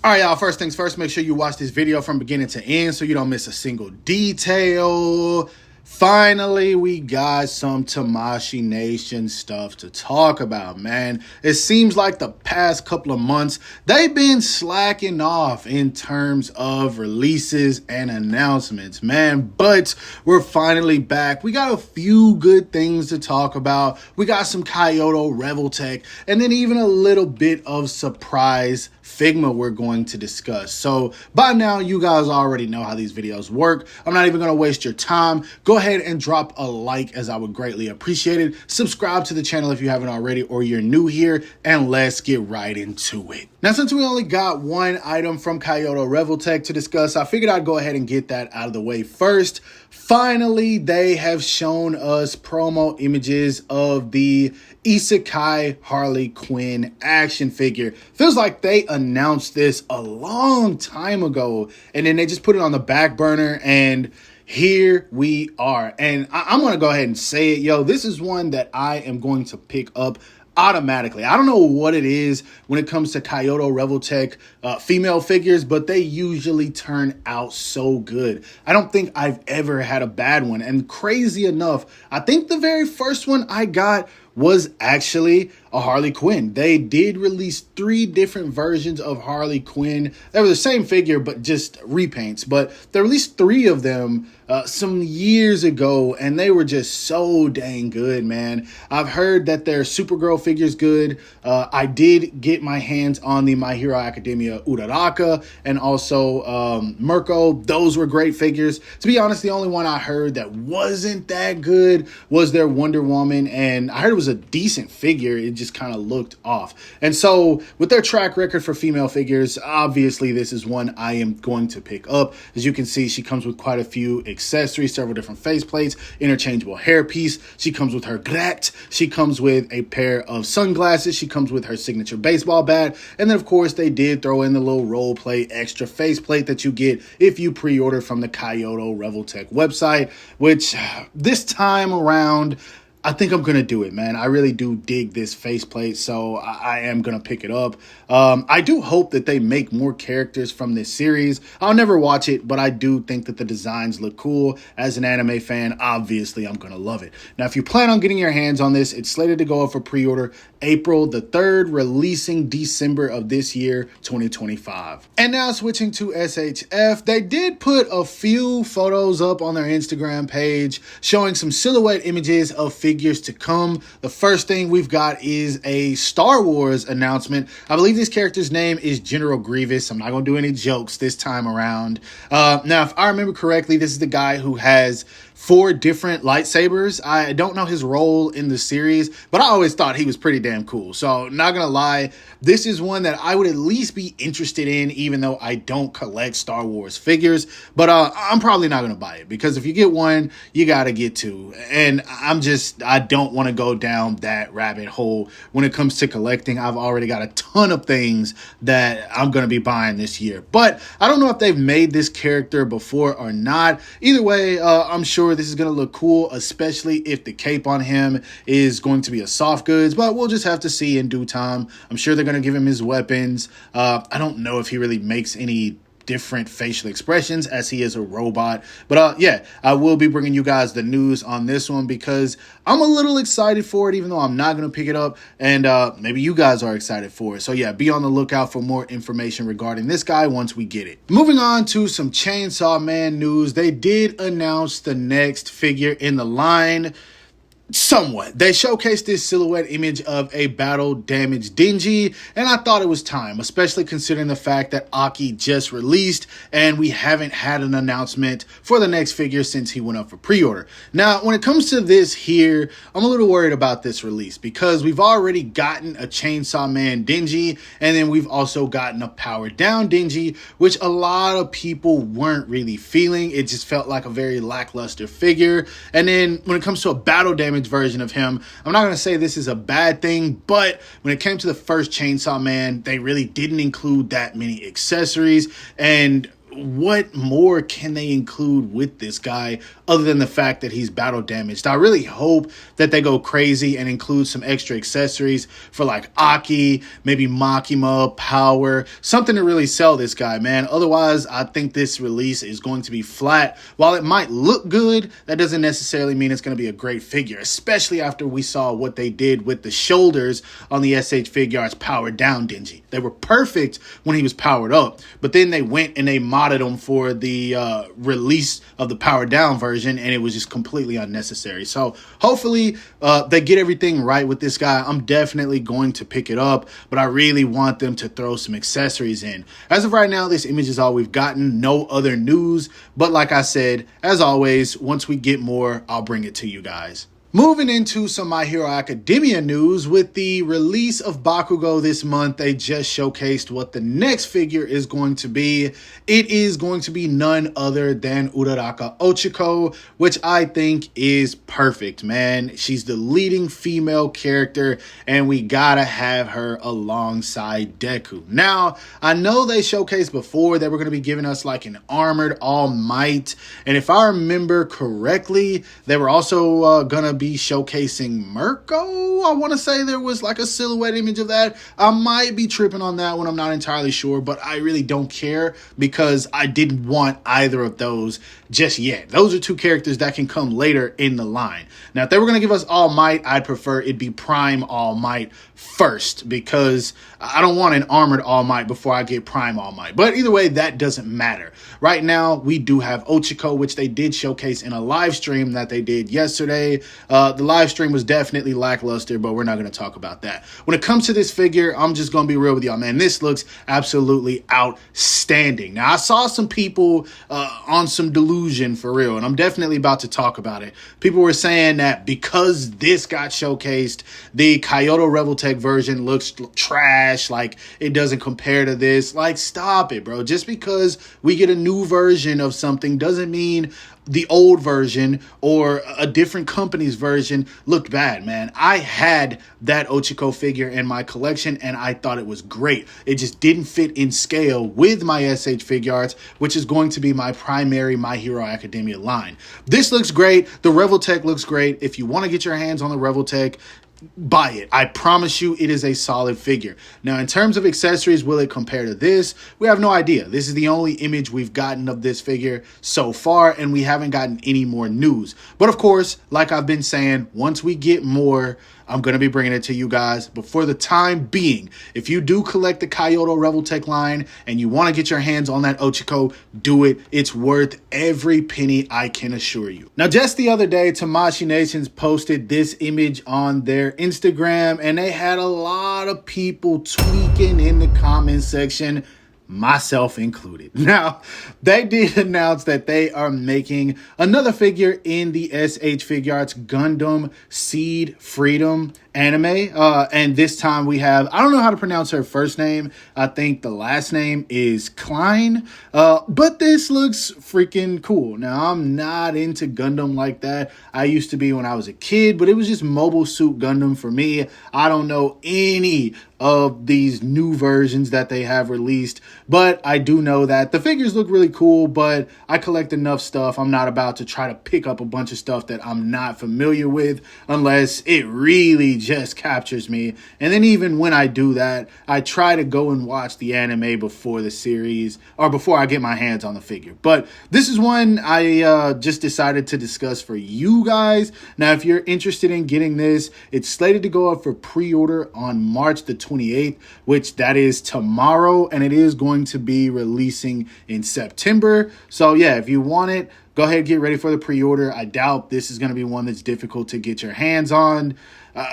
All right, y'all, first things first, make sure you watch this video from beginning to end so you don't miss a single detail. Finally, we got some Tamashii Nation stuff to talk about, man. It seems like the past couple of months, they've been slacking off in terms of releases and announcements, man. But we're finally back. We got a few good things to talk about. We got some Kaiyodo Revoltech, and then even a little bit of surprise Figma we're going to discuss. So by now, you guys already know how these videos work. I'm not even going to waste your time. Go ahead and drop a like, as I would greatly appreciate it. Subscribe to the channel if you haven't already or you're new here, and let's get right into it. Now, since we only got one item from Kaiyodo Revoltech to discuss, I figured I'd go ahead and get that out of the way first. Finally, they have shown us promo images of the Isekai Harley Quinn action figure. Feels like they announced this a long time ago, and then they just put it on the back burner, and here we are. And I'm going to go ahead and say it, yo, this is one that I am going to pick up automatically. I don't know what it is when it comes to Kaiyodo Revoltech female figures, but they usually turn out so good. I don't think I've ever had a bad one. And crazy enough, I think the very first one I got was actually a Harley Quinn. They did release 3 different versions of Harley Quinn. They were the same figure, but just repaints. But they released 3 of them some years ago, and they were just so dang good, man. I've heard that their Supergirl figure's good. I did get my hands on the My Hero Academia Uraraka and also Mirko. Those were great figures. To be honest, the only one I heard that wasn't that good was their Wonder Woman, and I heard it was a decent figure. It just kind of looked off. And so with their track record for female figures, obviously this is one I am going to pick up. As you can see, she comes with quite a few accessories, several different faceplates, interchangeable hairpiece. She comes with her grat. She comes with a pair of sunglasses. She comes with her signature baseball bat. And then, of course, they did throw in the little role play extra faceplate that you get if you pre-order from the Kaiyodo Revoltech website, which this time around, I think I'm going to do it, man. I really do dig this faceplate, so I am going to pick it up. I do hope that they make more characters from this series. I'll never watch it, but I do think that the designs look cool. As an anime fan, obviously, I'm going to love it. Now, if you plan on getting your hands on this, it's slated to go up for pre-order April the 3rd, releasing December of this year, 2025. And now switching to SHF, they did put a few photos up on their Instagram page showing some silhouette images of figures to come. The first thing we've got is a Star Wars announcement. I believe this character's name is General Grievous. I'm not going to do any jokes this time around. Now, if I remember correctly, this is the guy who has 4 different lightsabers. I don't know his role in the series, but I always thought he was pretty damn cool. So not gonna lie, this is one that I would at least be interested in, even though I don't collect Star Wars figures. But I'm probably not gonna buy it, because if you get one, you gotta get 2. And I don't want to go down that rabbit hole when it comes to collecting. I've already got a ton of things that I'm gonna be buying this year. But I don't know if they've made this character before or not. Either way, I'm sure this is going to look cool, especially if the cape on him is going to be a soft goods, but we'll just have to see in due time. I'm sure they're going to give him his weapons. I don't know if he really makes any different facial expressions, as he is a robot. But yeah, I will be bringing you guys the news on this one, because I'm a little excited for it, even though I'm not going to pick it up, and maybe you guys are excited for it. So yeah, be on the lookout for more information regarding this guy once we get it. Moving on to some Chainsaw Man news. They did announce the next figure in the line. Somewhat. They showcased this silhouette image of a battle-damaged Denji, and I thought it was time, especially considering the fact that Aki just released, and we haven't had an announcement for the next figure since he went up for pre-order. Now, when it comes to this here, I'm a little worried about this release, because we've already gotten a Chainsaw Man Denji, and then we've also gotten a powered-down Denji, which a lot of people weren't really feeling. It just felt like a very lackluster figure. And then when it comes to a battle-damaged version of him, I'm not going to say this is a bad thing, but when it came to the first Chainsaw Man, they really didn't include that many accessories, and what more can they include with this guy other than the fact that he's battle damaged? I really hope that they go crazy and include some extra accessories for like Aki, maybe Makima, power, something to really sell this guy, man. Otherwise, I think this release is going to be flat. While it might look good, that doesn't necessarily mean it's going to be a great figure, especially after we saw what they did with the shoulders on the SH Figuarts powered down Denji. They were perfect when he was powered up, but then they went and they modded them for the release of the powered down version, and it was just completely unnecessary. So hopefully they get everything right with this guy. I'm definitely going to pick it up, but I really want them to throw some accessories in. As of right now, this image is all we've gotten. No other news, but like I said, as always, once we get more, I'll bring it to you guys. Moving into some My Hero Academia news, with the release of Bakugo this month, they just showcased what the next figure is going to be. It is going to be none other than Uraraka Ochaco, which I think is perfect, man. She's the leading female character, and we gotta have her alongside Deku. Now, I know they showcased before they were going to be giving us like an armored All Might, and if I remember correctly, they were also gonna be showcasing Mirko. I want to say there was like a silhouette image of that. I might be tripping on that one. I'm not entirely sure, but I really don't care because I didn't want either of those just yet. Those are two characters that can come later in the line. Now, if they were going to give us All Might, I'd prefer it be Prime All Might first, because I don't want an armored All Might before I get Prime All Might. But either way, that doesn't matter. Right now, we do have Ochaco, which they did showcase in a live stream that they did yesterday. The live stream was definitely lackluster, but we're not going to talk about that. When it comes to this figure, I'm just going to be real with y'all, man. This looks absolutely outstanding. Now, I saw some people on some delusion for real, and I'm definitely about to talk about it. People were saying that because this got showcased, the Kaiyodo Revoltech version looks trash, like it doesn't compare to this. Like, stop it, bro. Just because we get a new version of something doesn't mean the old version or a different company's version looked bad, man. I had that Ochaco figure in my collection, and I thought it was great. It just didn't fit in scale with my SH Figuarts, which is going to be my primary My Hero Academia line. This looks great. The Revoltech looks great. If you want to get your hands on the Revoltech, buy it. I promise you it is a solid figure. Now, in terms of accessories, will it compare to this? We have no idea. This is the only image we've gotten of this figure so far, and we haven't gotten any more news. But of course, like I've been saying, once we get more, I'm going to be bringing it to you guys. But for the time being, if you do collect the Kyoto Revoltech line and you want to get your hands on that Ochaco, do it. It's worth every penny, I can assure you. Now, just the other day, Tamashii Nations posted this image on their Instagram, and they had a lot of people tweaking in the comment section, myself included. Now, they did announce that they are making another figure in the SH Figuarts Gundam Seed Freedom anime, and this time we have, I don't know how to pronounce her first name. I think the last name is Klein, but this looks freaking cool. Now, I'm not into Gundam like that. I used to be when I was a kid, but it was just Mobile Suit Gundam for me. I don't know any of these new versions that they have released, but I do know that the figures look really cool, but I collect enough stuff. I'm not about to try to pick up a bunch of stuff that I'm not familiar with unless it really just captures me. And then even when I do that, I try to go and watch the anime before the series or before I get my hands on the figure. But this is one I just decided to discuss for you guys. Now, if you're interested in getting this, it's slated to go up for pre-order on March the 28th, which that is tomorrow, and it is going to be releasing in September. So yeah, if you want it, go ahead and get ready for the pre-order. I doubt this is going to be one that's difficult to get your hands on.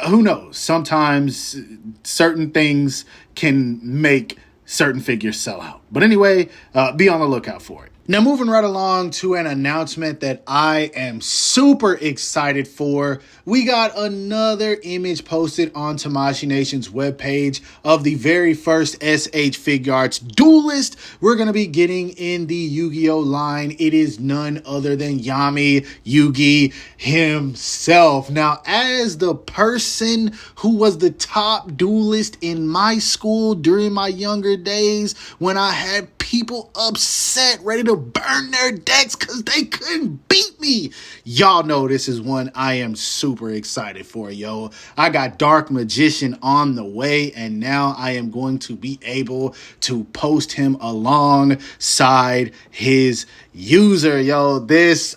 Who knows? Sometimes certain things can make certain figures sell out. But anyway, be on the lookout for it. Now, moving right along to an announcement that I am super excited for. We got another image posted on Tamashii Nation's webpage of the very first SH Figuarts Duelist we're going to be getting in the Yu-Gi-Oh line. It is none other than Yami Yugi himself. Now, as the person who was the top duelist in my school during my younger days, when I had people upset, ready to burn their decks because they couldn't beat me. Y'all know this is one I am super excited for, yo. I got Dark Magician on the way, and now I am going to be able to post him alongside his user, yo. This...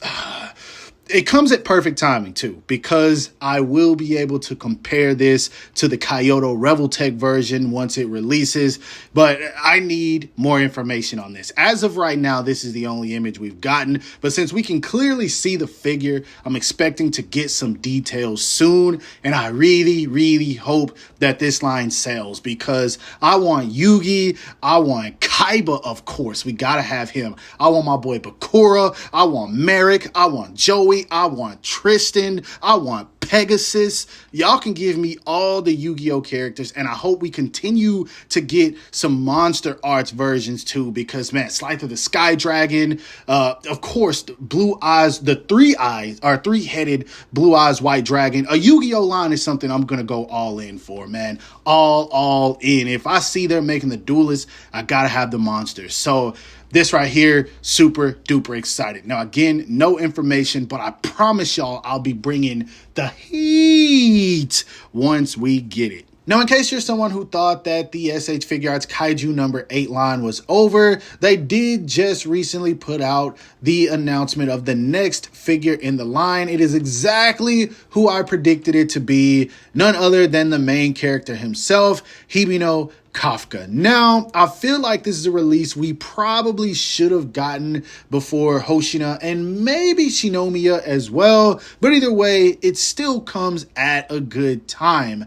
it comes at perfect timing too, because I will be able to compare this to the Kaiyodo Revoltech version once it releases, but I need more information on this. As of right now, this is the only image we've gotten, but since we can clearly see the figure, I'm expecting to get some details soon, and I really, really hope that this line sells, because I want Yugi, I want Kaiba, of course, we gotta have him. I want my boy Bakura, I want Merrick, I want Joey, I want Tristan, I want Pegasus. Y'all can give me all the Yu-Gi-Oh characters, and I hope we continue to get some Monster Arts versions too, because man, Slice of the Sky Dragon, of course, the Blue Eyes, the three-headed Blue Eyes White Dragon. A Yu-Gi-Oh line is something I'm gonna go all in for, man. All in. If I see they're making the duelists, I gotta have the monsters. So this right here, super duper excited. Now, again, no information, but I promise y'all I'll be bringing the heat once we get it. Now, in case you're someone who thought that the SH Figuarts Kaiju number 8 line was over, they did just recently put out the announcement of the next figure in the line. It is exactly who I predicted it to be, none other than the main character himself, Hibino Kafka. Now, I feel like this is a release we probably should have gotten before Hoshina and maybe Shinomiya as well, but either way, it still comes at a good time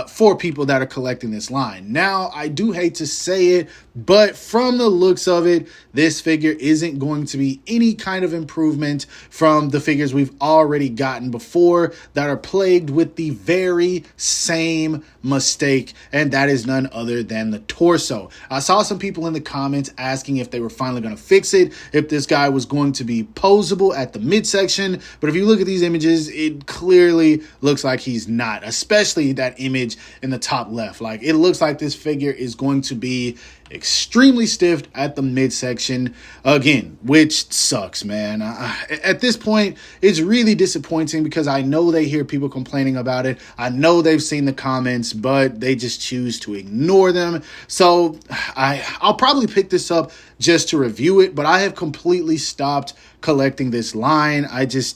for people that are collecting this line. Now, I do hate to say it, but from the looks of it, this figure isn't going to be any kind of improvement from the figures we've already gotten before that are plagued with the very same mistake, and that is none other than the torso. I saw some people in the comments asking if they were finally going to fix it, if this guy was going to be posable at the midsection, but if you look at these images, it clearly looks like he's not, especially that image in the top left. Like, it looks like this figure is going to be extremely stiff at the midsection again, which sucks, man. At this point, it's really disappointing because I know they hear people complaining about it. I know they've seen the comments, but they just choose to ignore them. So I'll probably pick this up just to review it, but I have completely stopped collecting this line.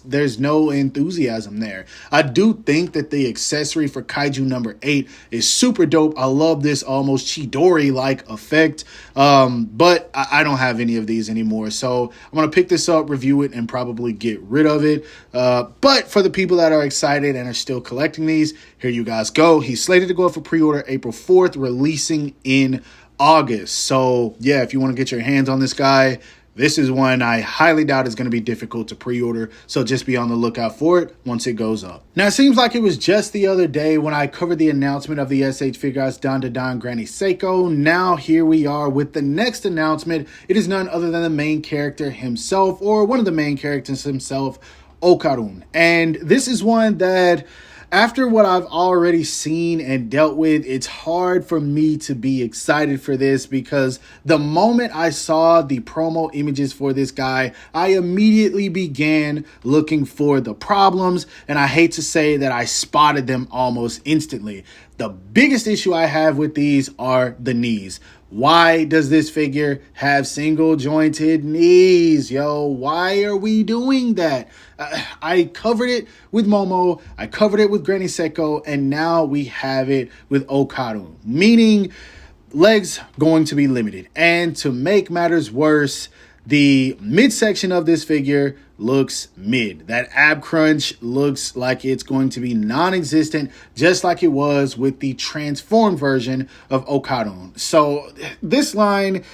There's no enthusiasm there. I do think that the accessory for Kaiju number 8 is super dope. I love this almost Chidori-like effect, but I don't have any of these anymore. So I'm going to pick this up, review it, and probably get rid of it. But for the people that are excited and are still collecting these, here you guys go. He's slated to go up for pre-order April 4th, releasing in August. So yeah, if you want to get your hands on this guy, this is one I highly doubt is going to be difficult to pre-order, so just be on the lookout for it once it goes up. Now, it seems like it was just the other day when I covered the announcement of the SH Figuarts Dandadan Granny Seiko. Now, here we are with the next announcement. It is none other than the main character himself, or one of the main characters himself, Okarun. And this is one that, after what I've already seen and dealt with, it's hard for me to be excited for this, because the moment I saw the promo images for this guy, I immediately began looking for the problems, and I hate to say that I spotted them almost instantly. The biggest issue I have with these are the knees. Why does this figure have single jointed knees, yo? Why are we doing that? I covered it with Momo, I covered it with Granny Seiko, and now we have it with Okarun, meaning legs going to be limited. And to make matters worse, the midsection of this figure looks mid. That ab crunch looks like it's going to be non-existent, just like it was with the transformed version of Okarun. So this line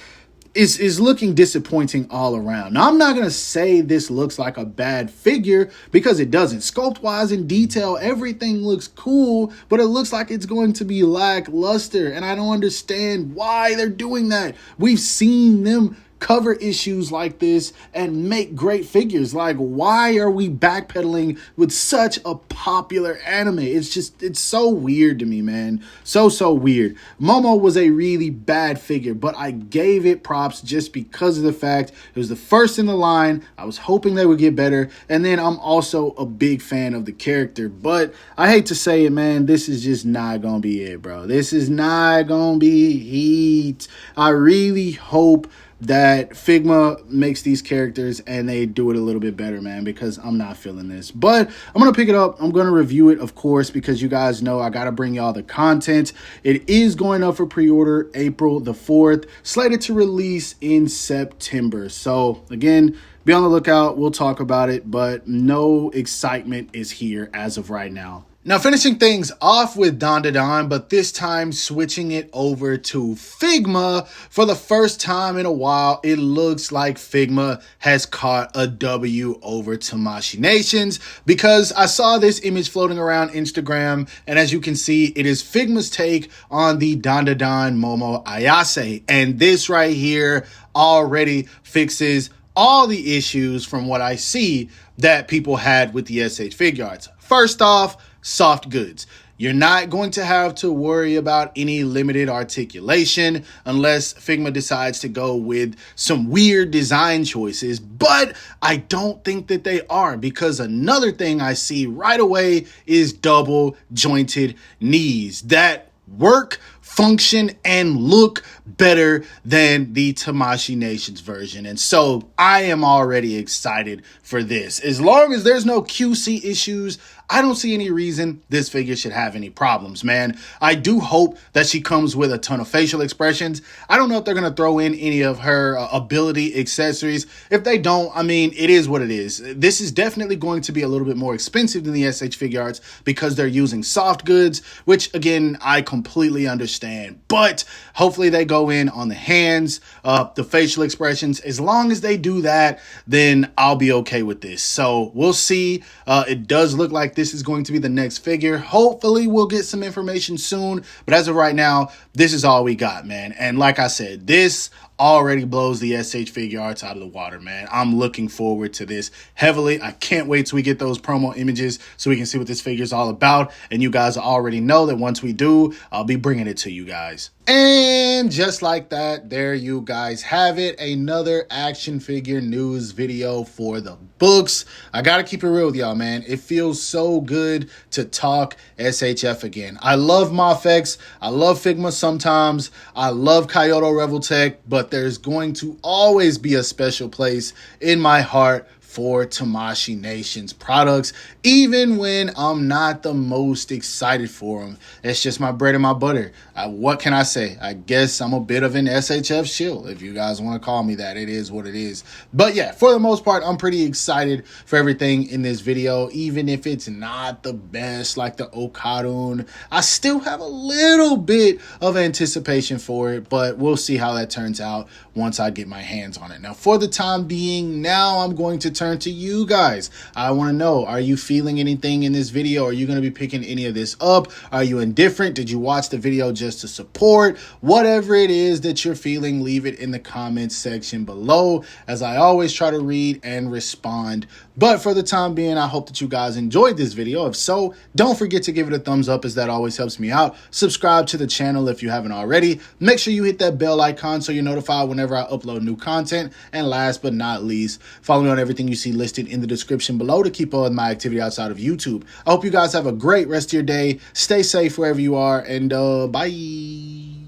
is looking disappointing all around. Now, I'm not going to say this looks like a bad figure, because it doesn't. Sculpt-wise and detail, everything looks cool, but it looks like it's going to be lackluster, and I don't understand why they're doing that. We've seen them cover issues like this and make great figures. Like, why are we backpedaling with such a popular anime? It's so weird to me, man. So weird. Momo was a really bad figure, but I gave it props just because of the fact it was the first in the line. I was hoping they would get better, and then I'm also a big fan of the character. But I hate to say it, man, this is just not gonna be it, bro. This is not gonna be heat. I really hope that Figma makes these characters and they do it a little bit better, man, because I'm not feeling this. But I'm going to pick it up. I'm going to review it, of course, because you guys know I got to bring y'all the content. It is going up for pre-order April the 4th, slated to release in September. So, again, be on the lookout. We'll talk about it, but no excitement is here as of right now. Now, finishing things off with Dandadan, but this time switching it over to Figma. For the first time in a while, it looks like Figma has caught a W over Tamashii Nations, because I saw this image floating around Instagram, and as you can see, it is Figma's take on the Dandadan Momo Ayase. And this right here already fixes all the issues from what I see that people had with the SH Figuarts. First off, soft goods. You're not going to have to worry about any limited articulation unless Figma decides to go with some weird design choices, but I don't think that they are, because another thing I see right away is double jointed knees that work, function, and look better than the Tamashii Nations version. And so I am already excited for this. As long as there's no QC issues, I don't see any reason this figure should have any problems, man. I do hope that she comes with a ton of facial expressions. I don't know if they're going to throw in any of her ability accessories. If they don't, I mean, it is what it is. This is definitely going to be a little bit more expensive than the SH Figuarts because they're using soft goods, which, again, I completely understand. But hopefully they go in on the hands, the facial expressions. As long as they do that, then I'll be okay with this. So we'll see. It does look like this is going to be the next figure. Hopefully we'll get some information soon, but as of right now, this is all we got, man. And like I said, this already blows the SH Figuarts out of the water, man. I'm looking forward to this heavily. I can't wait till we get those promo images so we can see what this figure is all about. And you guys already know that once we do, I'll be bringing it to you guys. And just like that, there you guys have it. Another action figure news video for the books. I gotta keep it real with y'all, man. It feels so good to talk SHF again. I love Mafex. I love Figma sometimes. I love Kaiyodo Revoltech, but there's going to always be a special place in my heart for Tamashii Nations products, even when I'm not the most excited for them. It's just my bread and my butter. What can I say? I guess I'm a bit of an SHF shill, if you guys want to call me that. It is what it is. But yeah, for the most part, I'm pretty excited for everything in this video, even if it's not the best like the Okarun. I still have a little bit of anticipation for it, but we'll see how that turns out once I get my hands on it. Now, for the time being, now I'm going to turn to you guys. I want to know, are you feeling anything in this video? Are you going to be picking any of this up? Are you indifferent? Did you watch the video just to support? Whatever it is that you're feeling, leave it in the comments section below, as I always try to read and respond. But for the time being, I hope that you guys enjoyed this video. If so, don't forget to give it a thumbs up, as that always helps me out. Subscribe to the channel if you haven't already. Make sure you hit that bell icon so you're notified whenever I upload new content. And last but not least, follow me on everything you see listed in the description below to keep up with my activity outside of YouTube. I hope you guys have a great rest of your day. Stay safe wherever you are, and bye.